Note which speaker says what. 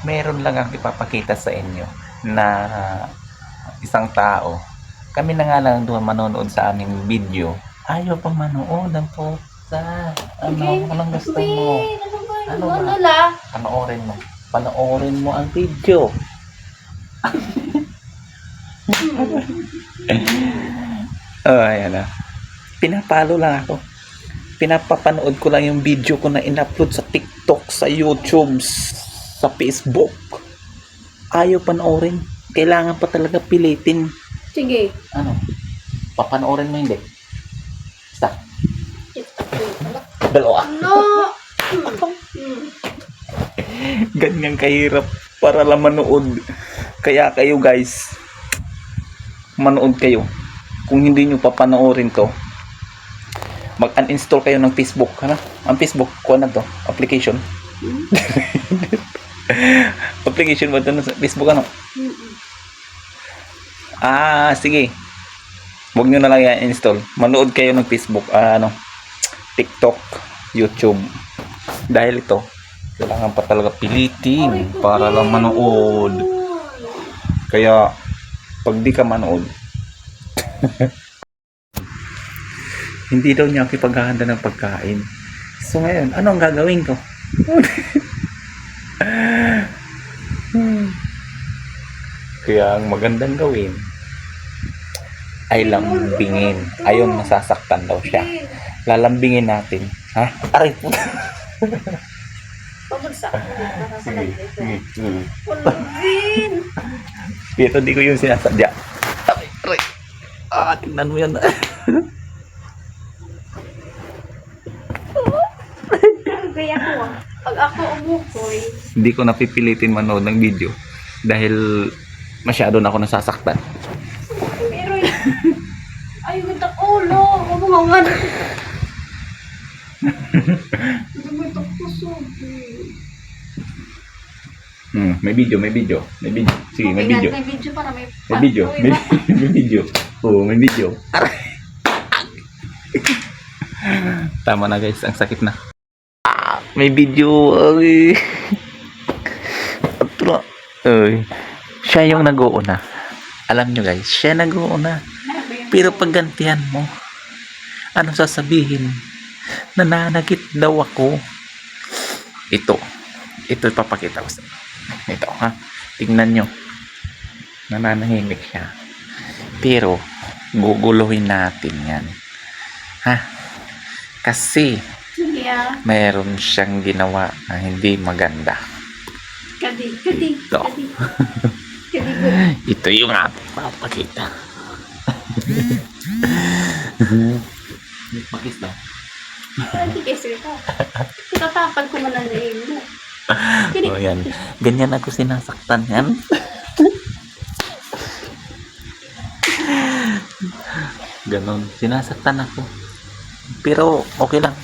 Speaker 1: Meron lang ang ipapakita sa inyo na isang tao. Kami na nga lang doon manonood sa aming video. Ayaw pang manood ang pusa.
Speaker 2: Okay.
Speaker 1: Anong gusto mo?
Speaker 2: Wait, ano ba?
Speaker 1: Ano
Speaker 2: Ano
Speaker 1: ba?
Speaker 2: la?
Speaker 1: Panoorin mo. Panoorin mo ang video. Oh, ayan na. Pinapalo lang ako. Pinapapanood ko lang yung video ko na in-upload sa TikTok, sa YouTube, sa Facebook. Ayaw panoorin. Kailangan pa talaga pilitin.
Speaker 2: Sige.
Speaker 1: Ano? Papanoorin mo hindi? Stop.
Speaker 2: Ano?
Speaker 1: Dalawa.
Speaker 2: No!
Speaker 1: Ganyan kahirap para lang manood. Kaya kayo guys, manood kayo. Kung hindi nyo papanoorin to, mag-uninstall kayo ng Facebook. Ano? Ang Facebook, kuha na to. Application. Application ba ito sa Facebook? Ano? Sige. Huwag nyo na lang i-install. Manood kayo ng Facebook, TikTok, YouTube. Dahil ito, kailangan pa talaga pilitin para lang manood. Kaya, pag di ka manood, hindi daw niya paghahanda ng pagkain. So ngayon, ano ang gagawin ko? Kaya ang magandang gawin ay lambingin. Ayun, masasaktan daw siya. Lalambingin natin. Ha? Aray po.
Speaker 2: Pabagsak ko para sa
Speaker 1: Sige.
Speaker 2: Ulvin!
Speaker 1: Ito di ko yung sinasadya. Aray. Tingnan mo yan.
Speaker 2: Kaya ako pag ako umukoy,
Speaker 1: Hindi ko napipilitin manood ng video dahil masyado na ako nasasaktan.
Speaker 2: pero ay, mitak ulo. Kamungan. Mitak puso.
Speaker 1: May video. Sige, may video.
Speaker 2: May video para may
Speaker 1: May video. May video. Oo, may video. Tama na guys, ang sakit na. May video. Ay. Ay. Siya yung nag-uuna. Alam nyo guys, siya nag-uuna. Pero pag gantihan mo, ano sasabihin? Nananakit daw ako. Ito ipapakita ko sa inyo. Ito ha. Tingnan nyo. Nananahimik siya. Pero, guguluhin natin yan. Ha? Kasi, mayroon siyang ginawa na hindi maganda.
Speaker 2: Kadi.
Speaker 1: Ito. Ito yung ating papakita. Pakis daw.
Speaker 2: Kadi kasi ito. Tatapad ko man ang name mo.
Speaker 1: Oh, yan. Ganyan ako sinasaktan yan. Ganon. Sinasaktan ako. Pero okay lang.